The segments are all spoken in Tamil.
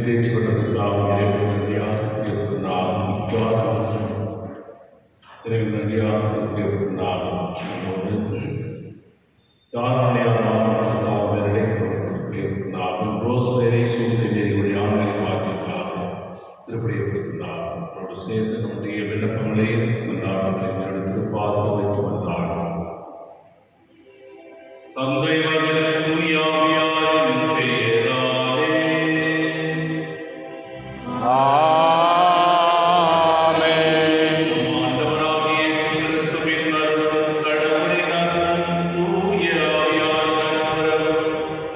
தேய்ச்சி கொண்டதற்காக இறைவன் நன்றியாகத்துக்கு இருக்கின்றாகும். இறைவன் நன்றியாகத்துக்கு இருக்கின்றாகும். யாருடைய இருக்கின்றார்கள். ரோஸ்மேரி சூசைமேரியுடைய ஆண்களை பார்த்திருக்காக திருப்படியிருக்கின்றார்கள். அவரோடு சேர்ந்து நம்முடைய விண்ணப்பங்களை கொண்டாட்டத்தை எடுத்து பாதுகாத்து வைத்து வந்தார்கள். தந்தை மகன் தூயாவியாரின் பெயராலே ஆமென். ஆண்டவராகிய இயேசு கிறிஸ்துவின் அருளும் கடவுளின் அருளும் தூய ஆவியாரின் நட்புறவும்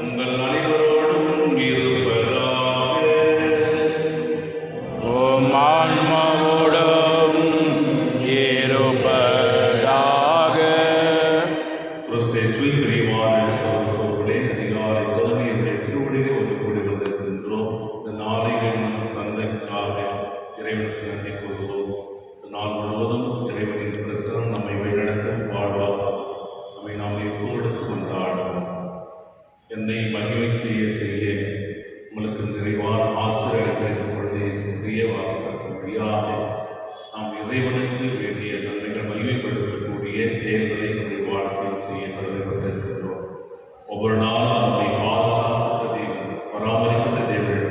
உங்கள் அனைவரோடும் இருப்பதாக. உம் ஆன்மாவோடும் இருப்பதாக. கிறிஸ்தேசுவில் பிரியமான சகோதரர்களே, அதிகாலை தலைமையுடைய திருவடியிலே ஒன்று கூடி வந்திருக்கின்றோம். இந்த நாளை தந்தைக்காக இறைவனுக்கு நன்றி கூறுவோம். இந்த நாள் முழுவதும் இறைவனின் பிரசனம் நம்மை வழிநடத்தும் வாழ்வாக நம்மை நாம் எப்போது கொண்டாடுவோம். என்னை மகிழ்ச்சி செய்ய உங்களுக்கு நிறைவான ஆசிரியர்கள் பொழுதே சொல்லிய வாக்குறுதியின் வழியாக நாம் இறைவனுக்கு வேண்டிய நன்மைகள் மகிமைப்படுத்தக்கூடிய செயல்களை நம்முடைய வாழ்க்கையில் செய்ய கடமைப்பட்டிருக்கின்றோம். ஒவ்வொரு நாளும் நம்மை பாதுகாக்கின்ற தேவன், பராமரிக்கின்ற தேவன்,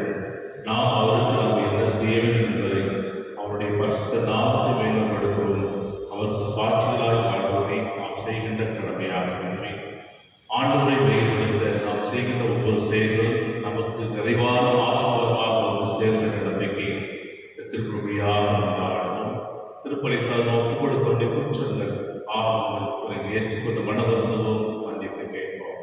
நாம் அவருக்கு நாம் என்ன செய்ய வேண்டும் என்பதை அவருடைய பரிசுத்த நாமத்தை மேம்படுத்தவும் அவருக்கு சாட்சிகளாய் வாழ்வதை நாம் செய்கின்ற கடமையாக நன்மை. ஆண்டவரை மேம்படுத்த நாம் செய்கின்ற ஒவ்வொரு செயல்களும் நமக்கு நிறைவான ஆசீர்வாதமாக வந்து சேர்ந்த நம்பிக்கை திருப்பதியாக கொண்டாடணும். திருப்பலித்தால் நோக்கி கொடுத்த குற்றங்கள் ஆகங்கள் ஏற்றுக்கொண்டு மனவருந்தவும் மன்னிப்பு கேட்போம்.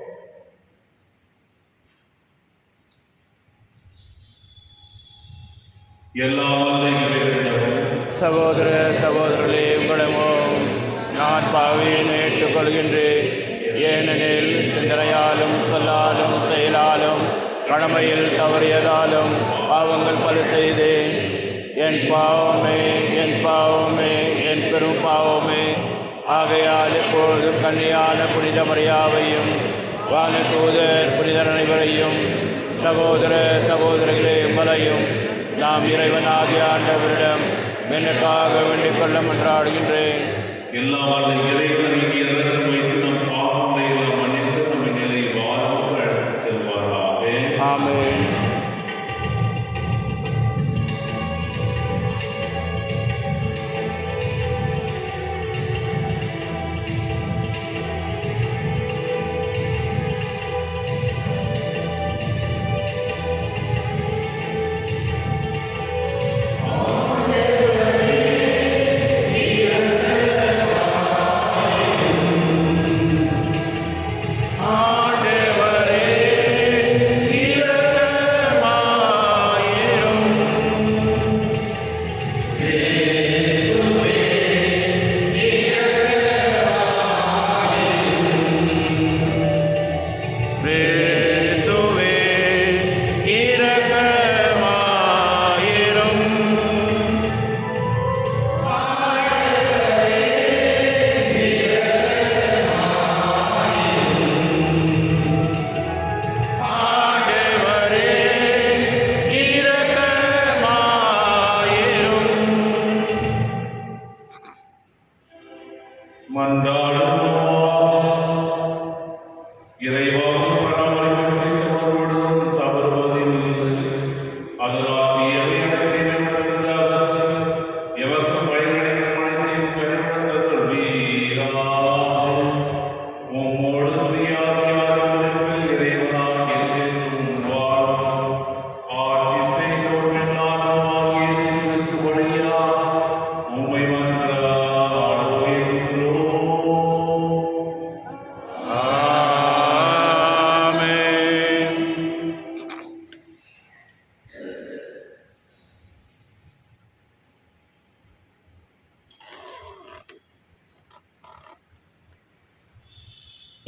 எல்லா வல்ல இறைவனிடமும் சகோதர சகோதரர்களே, உங்களிடமும் நான் பாவியை ஏற்றுக்கொள்கின்றேன். ஏனெனில் சிந்தனையாலும் சொல்லாலும் செயலாலும் கடமையில் தவறியதாலும் பாவங்கள் பல செய்தேன். என் பாவமே, என் பாவமே, என் பெரும் பாவமே. ஆகையால் எப்பொழுதும் கன்னியான புனித மரியாவையும் வான தூதர் புனிதர் அனைவரையும் சகோதர சகோதரிகளே உங்களையும் நாம் இறைவனாகிய ஆண்டவரிடம் எனக்காக வேண்டிக் கொள்ள மன்றாடுகின்றேன். எல்லா வல்ல இறைவன் மீது இரக்கம் வைத்து நம் பாவங்களை எல்லாம் மன்னித்து நம்மை நிலை வாழ்வுக்கு அழைத்துச் செல்வாராக. ஆமென்.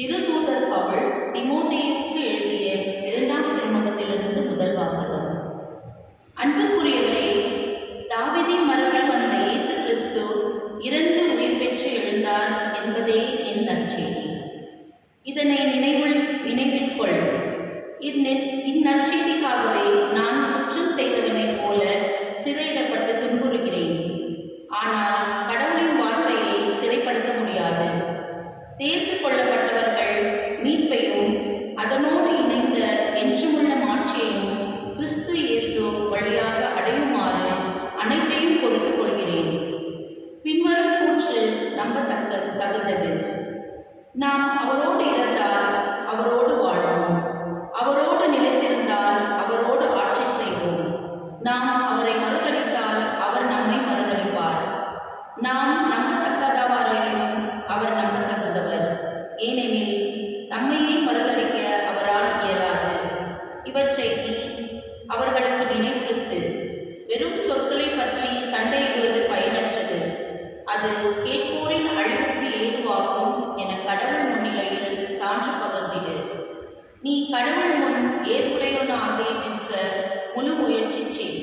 திருத்தூதர் பவுல் தீமோத்தேயுவுக்கு எழுதிய 2ஆம் திருமுகத்திலிருந்து முதல் வாசகம். அன்புக்குரியவரே, தாவீதின் மரபில் வந்த இயேசு கிறிஸ்து இறந்து உயிர் பெற்று எழுந்தார் என்பதே என் நற்செய்தி. இதனை நினைவில் கொள். இந்நற்செய்திக்காகவே நான் குற்றம் செய்தவனைப் போல சிறையிடப்பட்டு துன்புறுகிறேன். ஆனால் கடவுளின் வார்த்தையை சிறைப்படுத்த முடியாது. தேர்ந்து கொள்ளப்பட்டவர்கள் மீட்பையும் அதனோடு இணைந்த என்றுமுள்ள மாட்சியையும் கிறிஸ்து இயேசு வழியாக அடையுமாறு அனைத்தையும் பொறுத்துக் கொள்கிறேன். பின்வரும் கூற்று தகுந்தது. நாம் அவரோடு இருந்தால் அவரோடு வாழ்வோம், அவரோடு நிலைத்திருந்தால் அவரோடு ஆட்சி செய்வோம். நாம் அவரை மறுதலித்தால் அவர் நம்மை மறுதலிப்பார். நாம் நம்பத்தக்கதவராயினும் அவர் நம்பத்தகுந்தவர், ஏனெனில் நம்மையே மறுதலிக்க அவரால் இயலாது. இவற்றை நீ அவர்களுக்கு நினைவுறுத்து. வெறும் சொற்களை பற்றி சண்டையிடுவது பயனற்றது. அது கேட்போரின் அழிவுக்கு ஏதுவாகும் என கடவுள் முன்னிலையில் சான்று பகர்ந்திடு. நீ கடவுள் முன் ஏற்புடையவனாக நிற்க முழு முயற்சி செய்.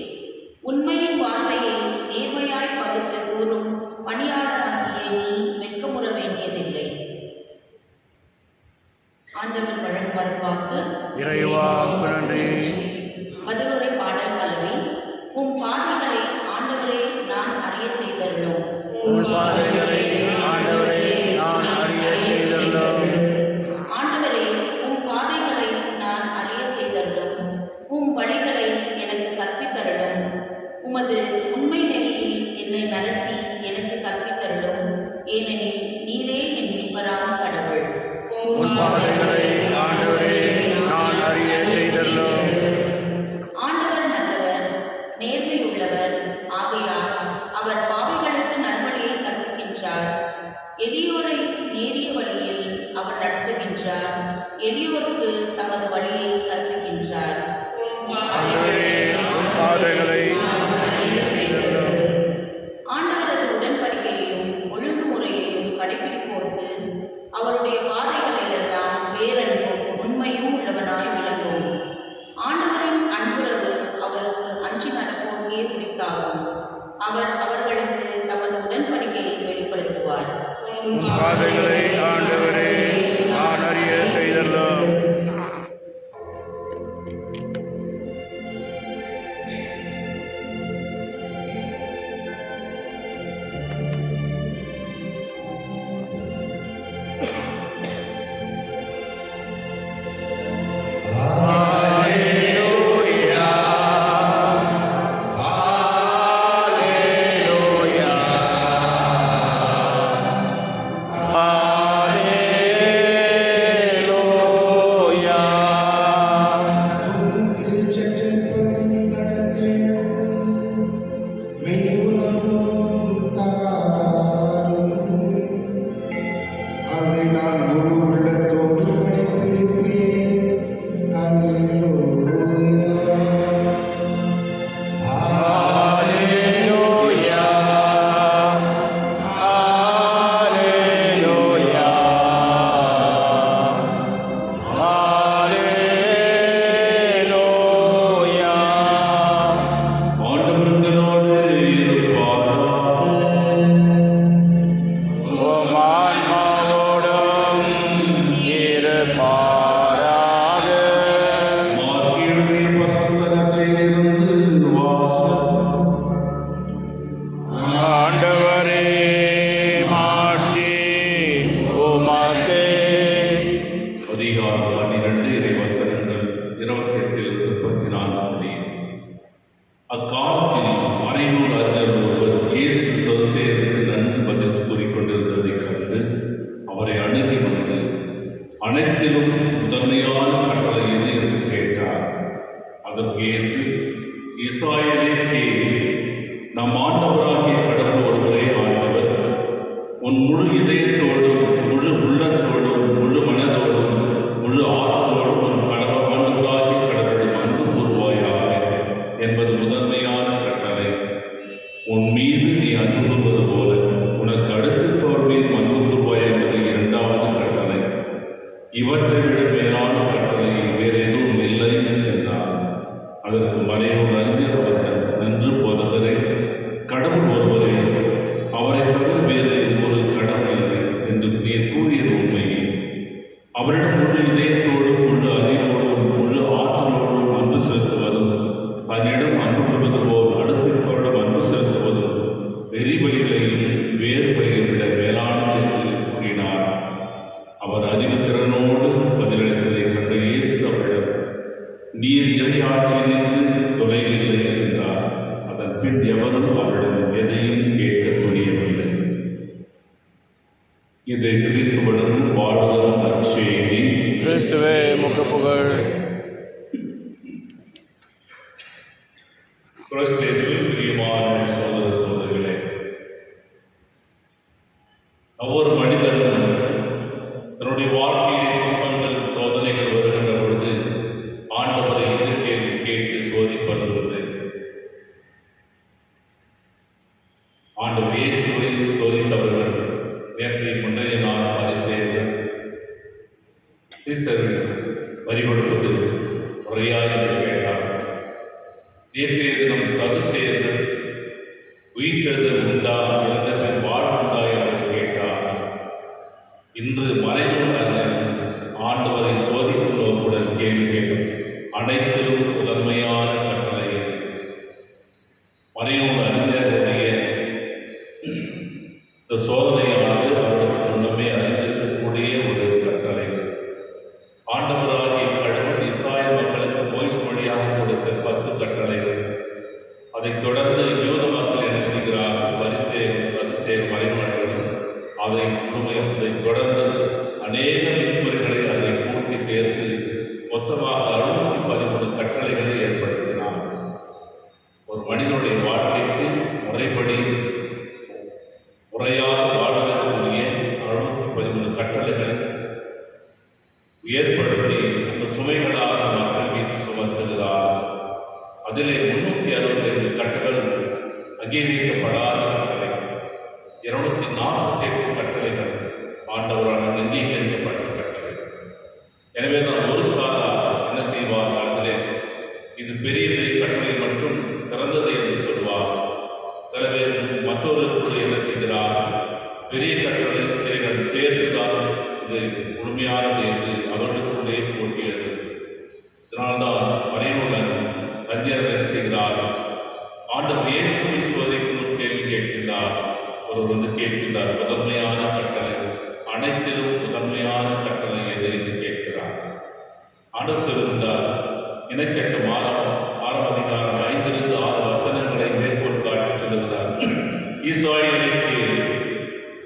உண்மையின் வார்த்தையை நேர்மையாய் பகுத்து கூறும் பணியாளராகிய நீ வெட்கமுற வேண்டியதில்லை. ஆண்டவர் வழங்குவார்வாக்கு. இறைவா நன்றி. பதிலுரை பாடல் பல்லவி. உம் பாதைகளை ஆண்டவரே நான் அறிய செய்தருளும். உம் பாதைகளை ஆண்டவரே நான் அறிய செய்தருளும். ஆண்டவரே உம் பாதைகளை நான் அறிய செய்தருளும். உம் வழிகளை எனக்கு கற்பித்தருளும். உமது உண்மை நெறியில் என்னை நடத்தி எனக்கு கற்பித்தருளும். ஏனெனில் நீரே என் மீட்பராம் கடவுள். உம் பாதைகளை ஆண்டவரே நான் அறிய செய்தருளும். ஆண்டவர் நல்லவர், நேர்மையுள்ளவர். ஆகையால் அவர் பாவிகளுக்கு நல்வழியை கற்பிக்கின்றார். எளியோரை நேரிய வழியில் அவர் நடத்துகின்றார். எளியோருக்கு தமது வழியை கற்பிக்கின்றார். ஆண்டவரது உடன்படிக்கையையும் ஒழுங்குமுறையையும் கடைபிடிப்போருக்கு அவருடைய பாதைகளிலெல்லாம் பேரன்பும் உண்மையும் உள்ளவனாய் விளங்கும். ஆண்டவரின் அன்புறவு அவருக்கு அஞ்சி நடப்போர்க்கே பிடித்தாகும். அவர் அவர்களுக்கு தமது உடன்படிக்கையை வெளிப்படுத்துவார். பாதைகளை ஆண்டவரே நான் அறிய செய்தருளும். அக்காலத்தில் மறைநூல் அறிஞர் ஒருவர் இயேசு சதுசேயருக்கு நன்கு பதில் கூறிக்கொண்டிருந்ததைக் கண்டு அவரை அணுகி வந்து அனைத்திலும் முதன்மையான கட்டளை எது என்று கேட்டார். அதற்கு இயேசு, இஸ்ராயேலே கேள், நம் ஆண்டவராகிய கடவுள் ஒருவரே ஆண்டவர். உன் முழு இதயத்தோடும் முழு உள்ளத்தோடும் முழு மனதோடும் முழு ஆற்றலோடும் உன் ஆண்டவராகிய கடவுளிடம் அன்பு கூறுவாயாக என்பது முதன்மையான கட்டளை. உன் மீது நீ அன்பு கூறுவது போல உனக்கு அடுத்திருப்பவர் மீது அன்பு கூறுவாய் என்பது இரண்டாவது கட்டளை. இவற்றை விட மேலான கட்டளை வேறு எதுவும் இல்லை என்றார். அதற்கு மறைநூல் அறிஞர் அவரிடம், நன்று போதகரே, கடவுள் ஒருவரே, அவரை தவிர வேறு ஒரு கடவுள் இல்லை என்று நீர் கூறியது உண்மையே. அவரிடம் முழு இதயத்தோடும் முழு அறிவோடும் முழு இறையாட்சியிலிருந்து தொலைவில்லை என்றார். அதன் பின் எவரும் அவரிடம் எதையும் கேட்க துணியவில்லை. இது கிறிஸ்து வழங்கும் வாழ்தலும் நற்செய்தி. கிறிஸ்துவே உமக்கு புகழ். கிறிஸ்துவில் பிரியமான சகோதர சகோதரிகளே, ஒவ்வொரு மனிதனும் தன்னுடைய வாழ்க்கையிலே துன்பங்கள் சோதனைகள் வருகின்ற பொழுது ஆண்டவரை எதிர்கேள்வி கேட்டு சோதிப்பது உண்டு. ஆண்டவர் இயேசுவை சோதித்தவர்கள் நேற்றை முன்னைய நாள் பரிசேயர்கள் வரி கொடுப்பது முறையா என்று கேட்டார். நேற்றைய தினம் சதுசேயர்கள் உயிர்த்தெழுதல் உண்டா, இறந்த பின் வாழ்வுண்டா என்று கேட்டார். இன்று மறைநூல் அறிஞர் ஆண்டவரை சோதிக்கும் நோக்குடன் கேள்வி கேட்டார். அனைத்திலும் முதன்மையான கட்டளை மறைநூல் அறிஞருடைய இந்த சோதனையானது அவருக்கு முன்னமே அறிந்திருக்கக்கூடிய ஒரு கட்டளை. ஆண்டவராகிய கடவுள் இஸ்ராயேல் மக்களுக்கு மோசே வழியாக கொடுத்த 10 கட்டளைகள். அதைத் தொடர்ந்து யூத மக்கள் என்ன செய்கிறார்கள்? பரிசேயரும் சதுசேயரும் மறைநூல்களும் அதை தொடர்ந்து அநேக விதிமுறைகளை அதை பூர்த்தி சேர்த்து மொத்தமாக 613 கட்டளைகளை ஏற்படுத்தினார். ஒரு மனிதனுடைய வாழ்க்கைக்கு முறைப்படி முறையாக வாழ்வதற்குரிய 613 கட்டளைகளை ஏற்படுத்தி அந்த சுமைகளாக மக்கள் மீது சுமத்துகிறார். அதிலே 365 கட்டளைகள் அங்கீகரிக்கப்படாத கட்டளைகள், 248 கட்டளைகள் ஆண்டவரால் அங்கீகரிக்கப்பட்ட கட்டளைகள். எனவே தான் ஒரு சாரா என்ன செய்வார்? அதிலே இது பெரிய பெரிய கட்டளை மட்டும் சிறந்தது என்று சொல்வார். சில பேர் மற்றொரு என்ன செய்கிறார்? பெரிய கட்டளை சேர்த்துதான் இது முழுமையானது என்று அவர்களுக்குள்ளே போட்டியது. இதனால்தான் மறைநூல் அறிஞர்கள் என்ன செய்கிறார்? ஆண்டவர் இயேசுவை சோதிக்கும் கேள்வி கேட்கின்றார். ஒருவர் வந்து கேட்கின்றார், முதன்மையான கட்டளை, அனைத்திலும் முதன்மையான கட்டளை எது என்று கேட்கிறார். ஆண்டவர் சொல்கின்றார், இணைச்சட்டம் 6ஆம் அதிகாரம் 5-6 வசனங்களை மேற்கோள் காட்டி சொல்லுகிறார். இஸ்ராயேலுக்கு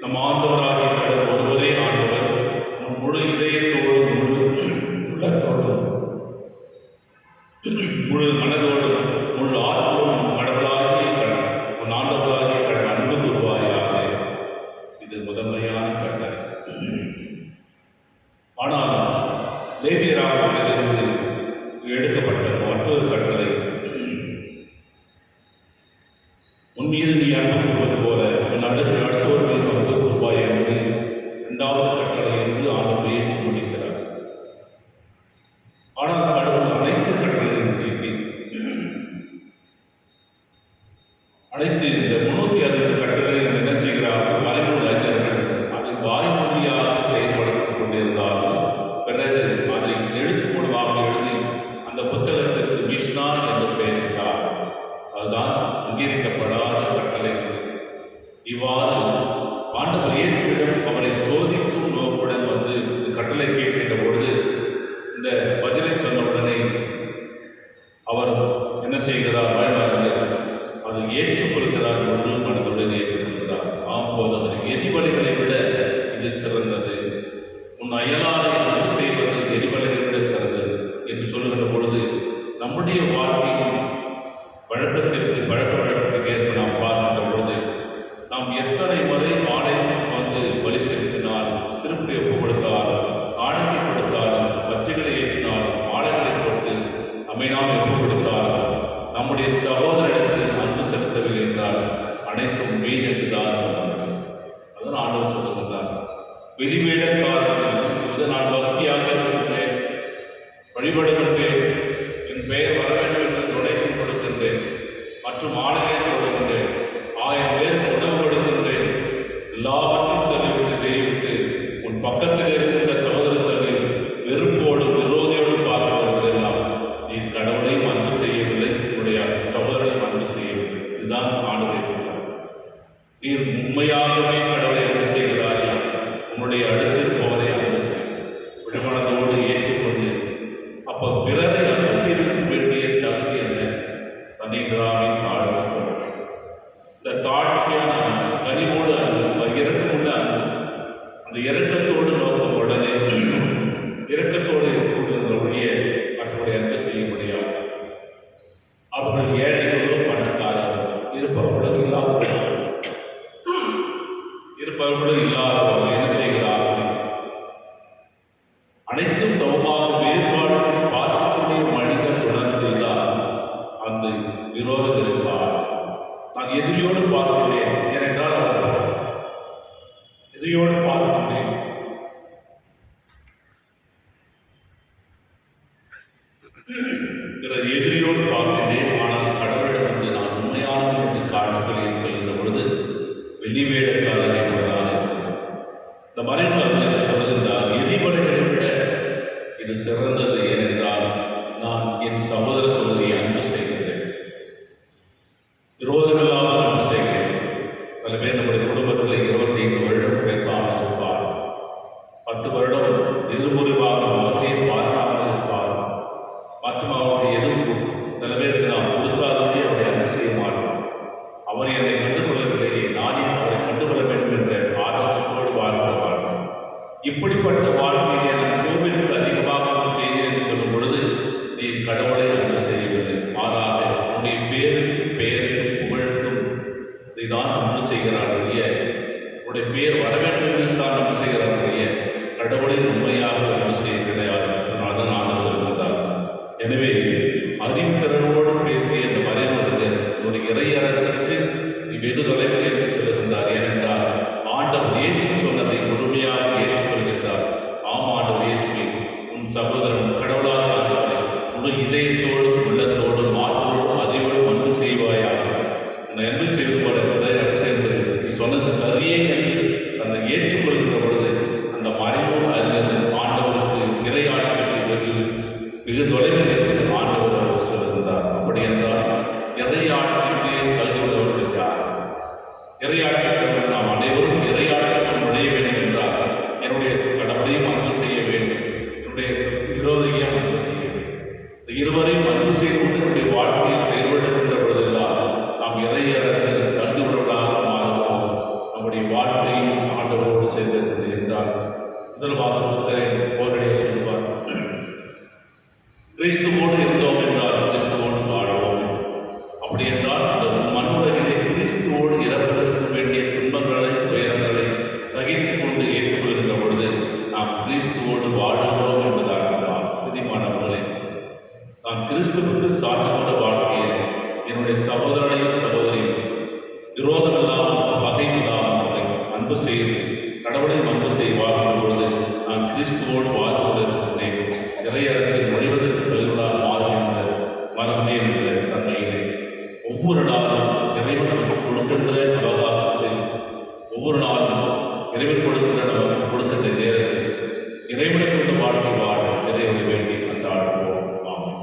நம் ஆண்டவராகிய கடவுள் ஒருவரே ஆண்டவர். முழு இதயத்தோடும் முழு உள்ளத்தோடும் முழு மனதோடும் முழு ஆற்றலோடும் கடவுளாகிய உன் ஆண்டவராகிய கடவுள் அன்பு கூறுவாயாக. இது முதன்மையான கட்டளை. ஆனால் லேவியராகமத்திலிருந்து எடுக்கப்பட்ட மற்றொரு கட்டளை, உன் மீது நீ அன்பு கூறுவது போல உன் அடுத்தோர் மீது அன்பு கூறுவாய் என்பது 2வது கட்டளை என்று ஆண்டவர் இயேசு முடிக்கிறார். ஆனால் கடவுள் அனைத்து கட்டளையும் நீக்கி அனைத்து இந்த 360 கட்டளையும் என்ன செய்கிறார்கள்? மறைநூல் அறிஞர்கள் அதை வாய்மொழியாக செயல்படுத்திக் கொண்டிருந்தார்கள். பிறகு அதை எழுத்து மூலமாக எழுதி அந்த புத்தகத்திற்கு மிஷ்னா என்று பெயரிட்டார். அதுதான் அங்கீகரிக்கப்படாத கட்டளைகள். இவ்வாறு ஆண்டவர் இயேசுவிடம் அவரை சோதிக்கும் நோக்குடன் வந்து கட்டளை கேட்கின்ற பொழுது இந்த பதிலை சொன்ன உடனே அவர் என்ன செய்கிறார்? வாழ்வாளர் அதை ஏற்றுக்கொள்கிறார். முழு மனதுடன் ஏற்றுக்கொள்கிறார். ஆம் போதவர், எரிபலிகளை விட இது சிறந்தது. உன் அயலாரை அன்பு செய்வது எரிபலிகளை விட சிறந்தது என்று சொல்லுகின்ற பொழுது நம்முடைய வாழ்க்கையின் பழக்க வழக்கத்துக்கு ஏற்ப நாம் பார்க்கின்ற பொழுது நாம் எத்தனை முறை ஆலயத்துக்கு வந்து பலி செலுத்தினாலும், திருப்பி ஒப்பு கொடுத்தாலும், காணிக்கை கொடுத்தாலும், பத்திகளை ஏற்றினாலும், மாலைகளை போட்டு நம்மை நாம் ஒப்பு கொடுத்தாலும் நம்முடைய சகோதரத்தில் அன்பு செலுத்தவில்லை என்றால் அனைத்தும் வீண் என்று தான் சொன்னார்கள். அதுதான் ஆண்டவர் சொல்லுகிறார். வெளிவேட காலத்தில் நான் பக்தியாக இருக்கின்றேன், வழிபடுகின்றேன், என் பெயர் வர வேண்டும் என்று டொனேஷன் கொடுக்கின்றேன் மற்றும் ஆலயம் கொடுக்கின்றேன், 1000 பேருக்கு உணவு கொடுக்கின்றேன், எல்லாவற்றையும் சொல்லிவிட்டு தெரிவித்து உன் பக்கத்தில் இருக்கின்ற சகோதர சகோதரி வெறுப்போடு விரோதியோடு பார்க்கிறவர்களெல்லாம் நீ கடவுளையும் அன்பு செய்யவில்லை, உன்னுடைய சகோதரனையும் அன்பு செய்யவில்லை. இதுதான் ஆண்டவர். நீ உண்மையாகவே கடவுளை அன்பு செய்கிறாயா? உன்னுடைய அடுத்திருப்பவரை அன்பு செய், விடுமனதோடு ஏற்றுக்கொண்டு. அப்போ பிறரை அன்பு செய்வதற்கு வேண்டிய அனைத்தும் சமமாக வேறுபாடு பார்க்கக்கூடிய மனித குணத்தில்தான் அந்த விரோதம் இருக்கார். நான் எதிரியோடு பார்க்கிறேன், ஏனென்றால் அவர் எதிரியோடு பார்க்கிறேன். எதிரியோடு பார்க்கிறேன், ஆனால் கடவுளிடம் வந்து நான் உண்மையானவன் என்று காட்டுகிறேன் சொல்கின்ற பொழுது வெளிவேடக்காரரை போலதான் இருக்கிறது. இந்த மறைமுகத்தில் சொல்லுகின்றார், எரிபடுகளை விட இது சிறந்தது. ஏனென்றால் நான் என் சகோதர சகோதரியை அன்பு செய்கிறேன், விரோதமில்லாமல் அன்பு செய்கிறேன். பல பேர் நம்முடைய குடும்பத்தில் 25 வருடம் பேசாமல் இருப்பார், 10 வருடம் எதிர்முறைவாக முகத்தையே பார்க்காமல் இருப்பார். மற்றும் அவருக்கு எதுவும் சில பேருக்கு நாம் கொடுத்தாலுமே அவரை அன்பு செய்ய மாட்டோம். அவர் என்னை கண்டுகொள்ளவில்லையே, நானே அவரை கண்டுகொள்ள வேண்டும் என்ற ஆர்வத்தோடு வாழ்வார்கள். இப்படிப்பட்ட வாழ்க்கையை நான் கோவிலுக்கு அதிகமாக அன்பு செய்கிறேன் என்று சொல்லும் பொழுது நீ கடவுளை அன்பு செய்யவில்லை, மாறாக உன்னுடைய பெயருக்கும் புகழுக்கும் இதைதான் அன்பு செய்கிறார்கள். உன்னுடைய பெயர் வர வேண்டும் என்று தான் அன்பு செய்கிறார்கள். கடவுளை உண்மையாக அன்பு செய்ய கிடையாது. அதனால் நான் சொல்கிறார். எனவே அறிவுத்திறனோடு பேசிய இந்த மறைமுகத்தில் ஒரு இறையரசுக்கு வெகு தொலைவில் என்று சொல்லுகின்றார். ஏனென்றால் ஆண்டவர் இயேசு சொன்னதை முழுமையாக ஏற்றுக்கொள்கின்றார். ஆம் ஆண்டவர் இயேசுவே, உன் சகோதரன் கடவுளாக ஆண்டவரை முழு இதயத்தோடும் உள்ளத்தோடும் ஆற்றலோடும் அறிவோடும் அன்பு செய்வாயாக. உன்னை அன்பு செய்து போல சேர்ந்தது நீ சொன்னது சரியே என்று தன்னை ஏற்றுக்கொள்கின்ற பொழுது அந்த மறைமுக அறிஞர் ஆண்டவருக்கு இறையாட்சிக்கு வெகு தொலைவில் என்று ஆண்டவர் அவர் சொல்லுகின்றார். அப்படி என்றால் இறையாட்சிக்கு தகுதியுள்ளவர்கள் யார்? இறையாட்சிக்கு நாம் அனைவரும் இறையாட்சிக்கு நுழைய வேண்டும் என்றால் என்னுடைய கடவுளையும் அன்பு செய்ய வேண்டும், என்னுடைய விரோதியையும் அன்பு செய்ய வேண்டும். இந்த இருவரையும் அன்பு செய்து கொண்டு என்னுடைய வாழ்க்கையில் செயல்படுகின்ற பொழுதெல்லாம் நாம் இறையரசு தகுதியுள்ளவர்களாக மாறுவோம். நம்முடைய வாழ்க்கையும் ஆண்டவரோடு சேர்ந்திருக்கிறது என்றால் முதல் வாசகத்தை போரடியாக சொல்வார், கிறிஸ்துவோடு இருந்தோம் என்றால் கிறிஸ்துவோடு வாழுவோம். அப்படி என்றால் அந்த மண்ணுலகிலே கிறிஸ்துவோடு இறப்பதற்கு வேண்டிய துன்பங்களை துயரங்களை சகித்துக் கொண்டு ஏற்றுக்கொள்கின்ற பொழுது நாம் கிறிஸ்துவோடு வாழுகிறோம் என்பது அர்த்தமாக. பிரியமானவர்களே, நான் கிறிஸ்துவுக்கு சாட்சியோட வாழ்க்கையில் என்னுடைய சகோதரனையும் சகோதரியும் விரோதம் இல்லாமல் பகை இல்லாமல் அவரை அன்பு செய்து கடவுளையும் அன்பு செய்து வாழ்கின்ற பொழுது நான் கிறிஸ்துவோடு வாழ்ந்து கொண்டிருக்கின்றேன். இறையரசில் நுழைவதற்கு தகுதியாக மாறுகின்ற மரபே என்ற தன்மையிலே ஒவ்வொரு நாளும் இறைவன் நமக்கு கொடுக்கின்ற அவகாசத்தில், ஒவ்வொரு நாளும் இறைவன் கொடுக்கின்ற நமக்கு கொடுக்கின்ற நேரத்தில் இறைவனை கொண்டு வாழ்க்கை வாழ இறைவனை வேண்டி கொண்டாடுவோம். ஆமாம்.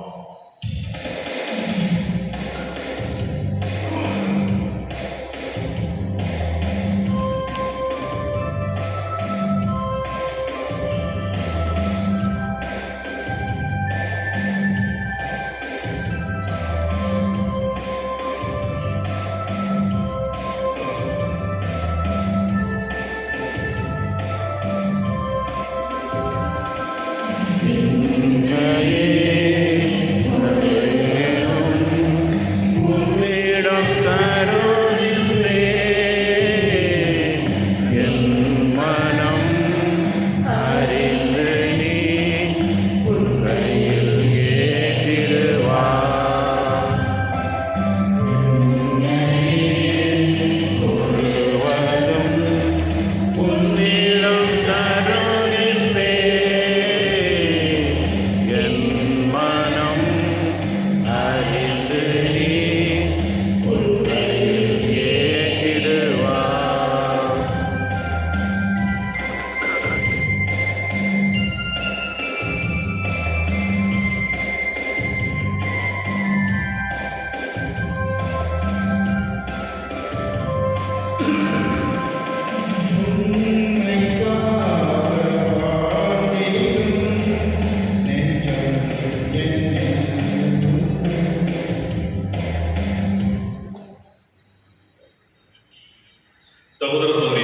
சகோதர சகோதரி,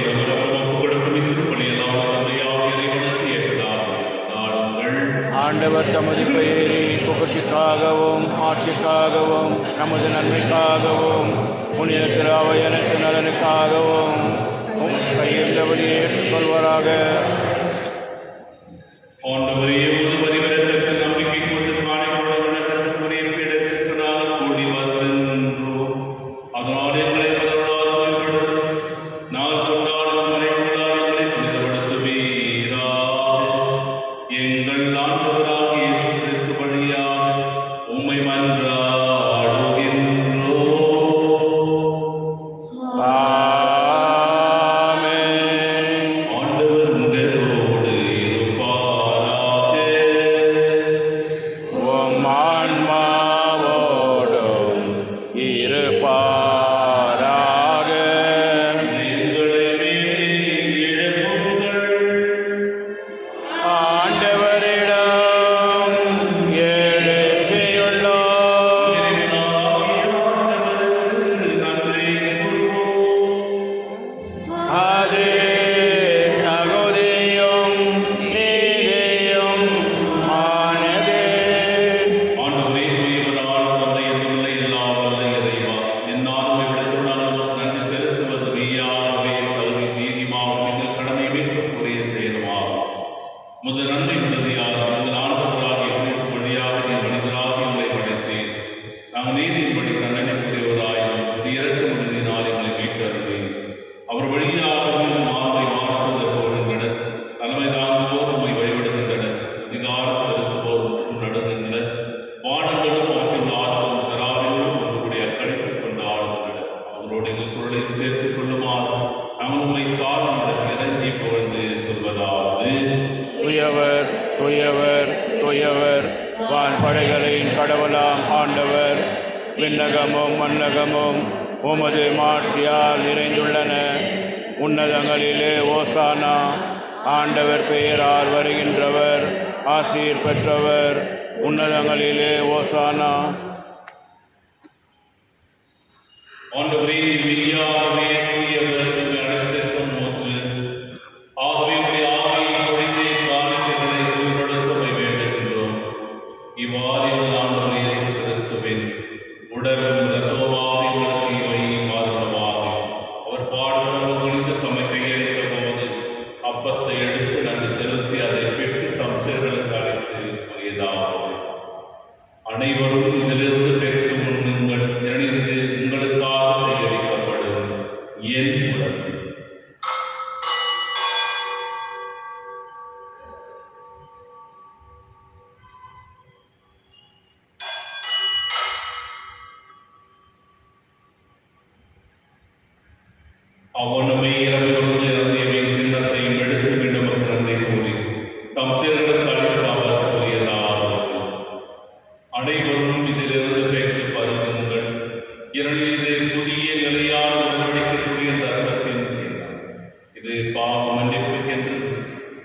ஆண்டவர் தமது பெயரை புகழ்ச்சிக்காகவும் ஆட்சிக்காகவும் நமது நன்மைக்காகவும் புனித திராவையனத்து நலனுக்காகவும் கையிருந்தபடி ஏற்றுக்கொள்வாராக. ஆண்டவரே, உமது பரிவரத்தில் நம்பிக்கை கொண்டு காணிக்கொள்ள விண்ணகத்துக்குரிய பீடத்திற்கு நாங்கள் கூடி வருகின்றோம். அதனால் எங்களை முதல்வரால் தூய்மைப்படுத்தும். நாங்கள் கொண்டாடும் மறைவுகளால் எங்களை புனிதப்படுத்துவீராக. எங்கள் ஆண்டவராகிய இயேசு கிறிஸ்து வழியாக உம்மை மன்றாடுகின்றோம். ஆமென். ஆண்டவர் உங்களோடு இருப்பாராக. உம் ஆன்மாவோடும் இருப்பாராக. எங்களை மேலே எழுப்புங்கள். ஆண்டவரிடம் எழுப்பியுள்ளோம். இறைவனாகிய ஆண்டவருக்கு நன்றி கூறுவோம். அது தகுதியும் நீதியும் ஆனது. ஆண்டவரே, தூயவரான தந்தை என்றுள்ள எல்லாம் வல்ல இறைவா, என் ஆன்மை விடத்துடன் நமக்கு நன்றி செலுத்துவது மெய்யாகவே தகுதி நீதிமாகும் எங்கள் கடமை மீட்கக்கூடிய செயலுமாகும். முதல் நன்றி விடுதியாக எங்கள் ஆண்டவராகிய கிறிஸ்து வழியாக நீர் மனிதராக எங்களை படைத்தீர். நாங்கள் நீதியின்படி தண்டனைக்குரியவராயும் இது இறக்க முடிவினால் எங்களை மீட்டருளி அவர் வழியாக ஆண்மை மாற்றுவதற்கு வருகின்றனர். தலைமை தாங்குவோர் உம்மை வழிபடுகின்றனர். அதிகாரம் செலுத்துவோர் உத்தரவு நடுங்குகின்றனர். வானங்களும் அவற்றில் ஆற்றலும் சராவிலும் ஒன்றுடைய கழித்துக் கொண்டு ஆடுகின்றனர். அவரோடு எங்கள் குரலை சேர்த்துக் கொள்ளுமாறு நாங்கள் உம்மை தாழ்நிலை இறங்கி புகழ்ந்து சொல்வதாவது: துயவர் துயவர் துயவர் வான்படைகளின் கடவுளாம் ஆண்டவர். விண்ணகமும் மண்ணகமும் உமது மாட்சியால் நிறைந்துள்ளன. உன்னதங்களிலே ஓசானா. ஆண்டவர் பெயரால் வருகின்றவர் ஆசீர் பெற்றவர். உன்னதங்களிலே ஓசானா. ஆண்டவரே, நீர் மெய்யாகவே தூயவர், எங்கள் அனைத்திற்கும் ஊற்று. ஆகவே உம்முடைய ஆவியை பொழிந்து காணிக்கைகளை தூய்மைப்படுத்த உம்மை வேண்டுகின்றோம். இவ்வாறு எங்கள் ஆண்டவர் இயேசு கிறிஸ்துவின் உடலும் இரத்தமுமாக எங்களுக்கு இவை மாறுபடுவாக. அவர் பாடுபட குறித்து தம்மை கையளித்த போது அப்பத்தை எடுத்து நன்றி செலுத்தி அதை பெற்று தம் சீர்களுக்கு அழைத்து கூறியதாவது: அனைவரும் இதிலிருந்து பெற்று உண்ணுங்கள், ஏனெனில் இது உங்களுக்காக கையளிக்கப்படும் என் உடல். அவனுமே இரவிலிருந்து இறந்தியவை கிண்ணத்தையும் எடுத்து மீண்டும் நமக்கு நன்றி கூறி தம் சீர்களுக்கு அழைத்து அவர் கூறியதாவது: அனைவரும் இதிலிருந்து பெற்று பருகுங்கள், ஏனெனில் இது புதிய நிலையான உடன்படிக்கைக்குரிய ரத்தத்தின் கிண்ணம். இது பாவ மன்னிப்புக்கென்று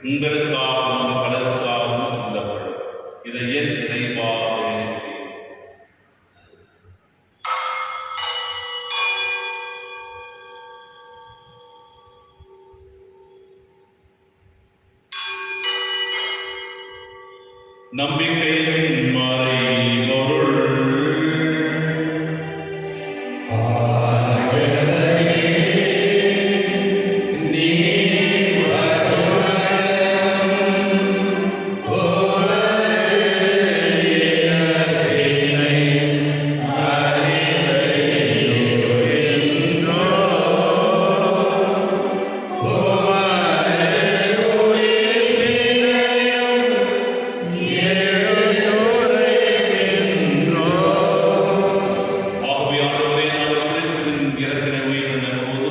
உங்களுக்காகவும் பலருக்காகவும் சிந்தப்படும். இதை என் நினைவாக செய்யுங்கள். நம்பிக்கையின் மறைபொருள். ஆகவே ஆண்டவரே, நாங்கள் கிறிஸ்துவின் இறப்பினை உயிரிழந்த போது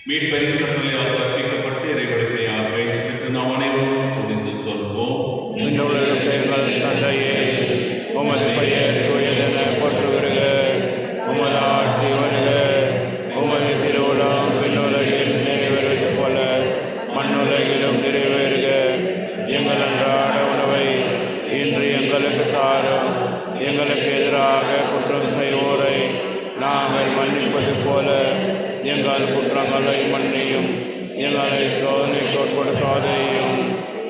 மீட்பரின் கட்டளையால் கற்பிக்கப்பட்டு இறைவழிமையால் பயிற்சி பெற்று நாம் அனைவரும் துணிந்து சொல்வோம். எங்கள் தந்தையே, உமது பெயர் தூயதென போற்றுகிறக, உமது ஆட்சி வருக, உமது திருவுளம் விண்ணுலகில் நிறைவேறுவது போல மண்ணுலகிலும் நிறைவேறுக. எங்கள் அன்றாட உணவை இன்று எங்களுக்கு தாரும். எங்களுக்கு எதிராக குற்றம் செய்வோரை நாங்கள் மன்னிப்பது போல எங்கள் குற்றங்களை மன்னியும். எங்களை சோதனைக்கு உட்படுத்தாதையும்,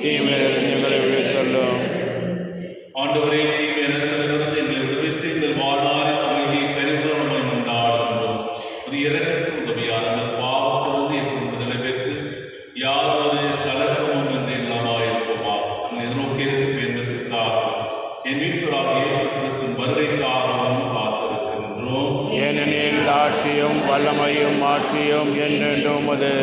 தீமையிலிருந்து எங்களை விடுவித்தள்ளும். ஆண்டவரே, தீமை அனைத்திலிருந்து எங்களை விடுவித்து எங்கள் வாழ்நாளின் அமைதியை கருவுடன் கொண்டாடுகின்றோம். ஒரு இரக்கத்தின் உதவியால் எங்கள் பாவத்திலிருந்து எப்போது விடுதலை பெற்று யாரொரு கலக்கமும் என்று இல்லாமல் இருப்போமா. நாங்கள் எதிர்நோக்கி இருக்கும் என்பதற்காக என் மீட்பராக இயேசு கிறிஸ்துவின் வருகைக்காகவும் காத்திருக்கின்றோம். ஏனெனில் ஆட்சியும் வல்லமையும் ஆட்சியும் என்றென்றும் அது.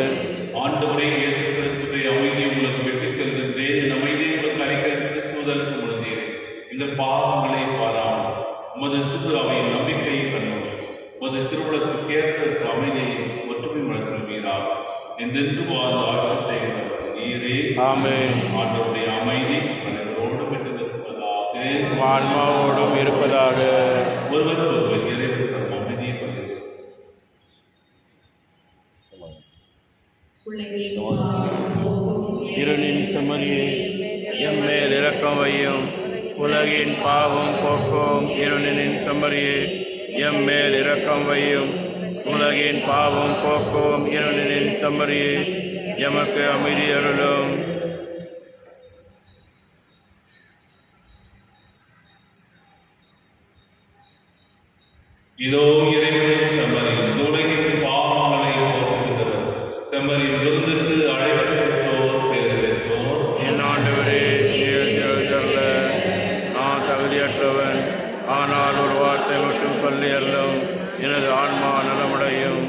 ஆண்டவரே, இயேசு கிறிஸ்துவை அமைதியை உங்களுக்கு விட்டுச் செல்கின்றேன், என் அமைதியை உங்களுக்கு அளிக்க திருத்துவதற்கு முழுந்தேன். எங்கள் பாவங்களை பாராமல் உமது திரு அவையின் நம்பிக்கையை கண்டோம். உமது திருவுளத்திற்கு ஏற்பதற்கு அமைதியை ஒற்றுமை வளர்த்திருவீராக. என்றென்று வாழ்ந்து ஆட்சி செய்கிறவர் நீரே. ஆமென். ஆண்டவருடைய அமைதி அனைவரோடும் இருப்பதாக, ஆன்மாவோடும் இருப்பதாக. ஒருவருக்கு ஒருவர் இறைவன் தரும் அமைதியை பகிர்ந்து இருளின் செம்மறியே, எம்மேல் இரக்கம் வையும். உலகின் பாவம் போக்கும் இருளின் செம்மறியே, எம்மேல் இரக்கம் வையும். உலகின் பாவம் போக்கும் இருளின் செம்மறியே, எமக்கு அமைதி அருளும். இதோ இறைவனின் செம்மறி, இந்த உலகின் பாவங்களை போக்குகின்றவர். செம்மறியின் விருந்துக்கு அழைப்பு பெற்றோர் பேறு பெற்றோர். என் ஆண்டவரே, நான் தகுதியற்றவன், ஆனால் ஒரு வார்த்தை மட்டும் சொல்லி அருளும், எனது ஆன்மா நலமடையும்.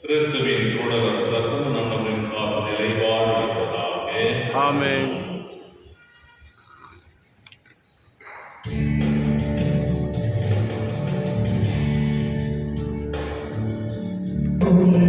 கிறிஸ்துவின் தொடரும் ரத்தம் நம்மையும் காத்து நிலை வாழ்வதாக. ஆமென். Oh,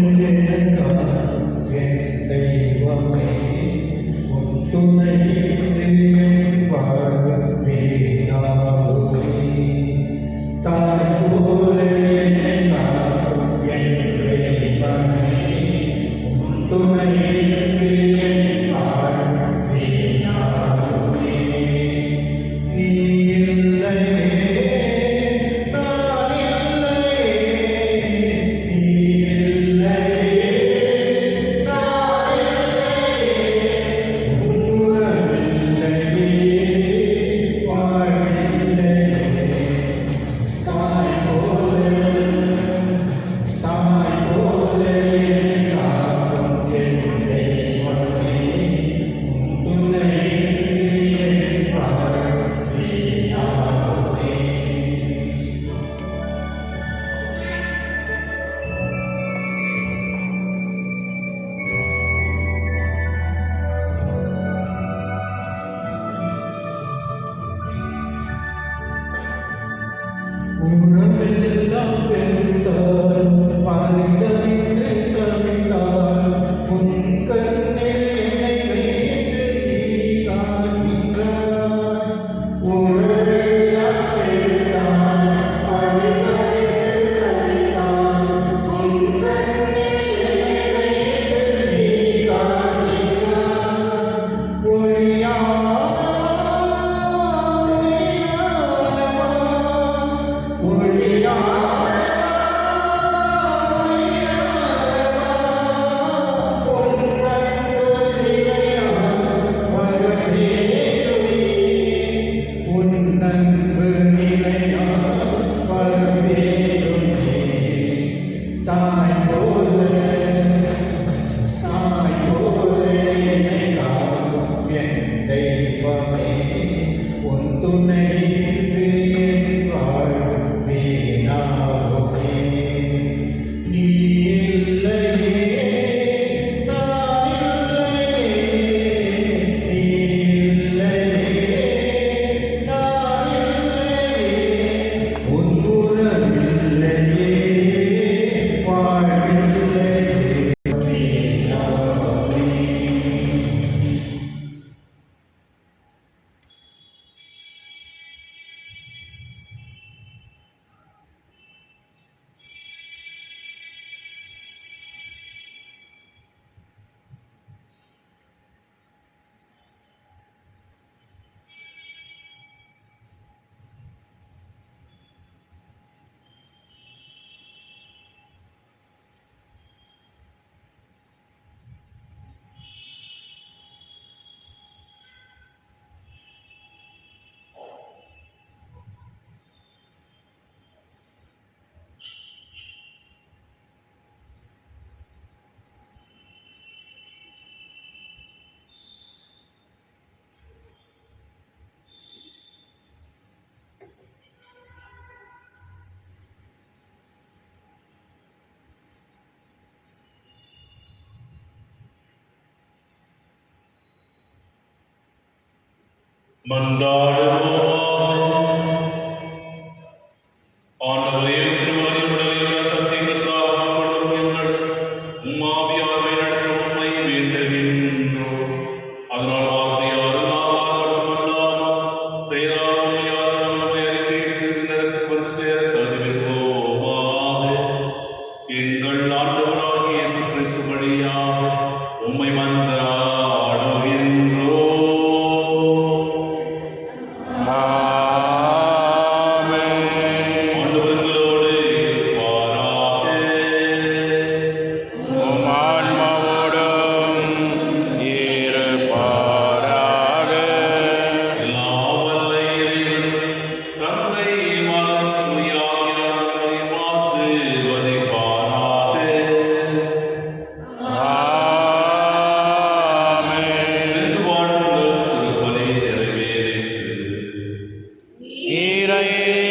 ஆண்டவரே, திருவாரி உடலை ரத்தத்தை விருதாக கொள்ளும் எங்கள் உம்மாவியாரை நடத்த உண்மை வேண்டுகின்றோம். அதனால் வார்த்தையால் நாவால் மட்டுமல்லாமல் பெயரால் உண்மையால் நம்மை அறிக்கையிட்டு நரசிப்பது சேர தகுதிபெறுவோமாக. எங்கள் ஆண்டவராகிய இயேசு கிறிஸ்து வழியாக உம்மை மன்றாடுகின்றோம். ஆண்டவர்களோடு இருப்பாராக. உம் ஆன்மாவோடும் இருப்பாராக. எல்லாம் வல்ல இறைவன் தந்தை, மகன், தூய ஆவியார் ஆசீர்வதிப்பாராக. ஆமென். வாழுங்கள், திருப்பலி நிறைவேறிற்று. இறையே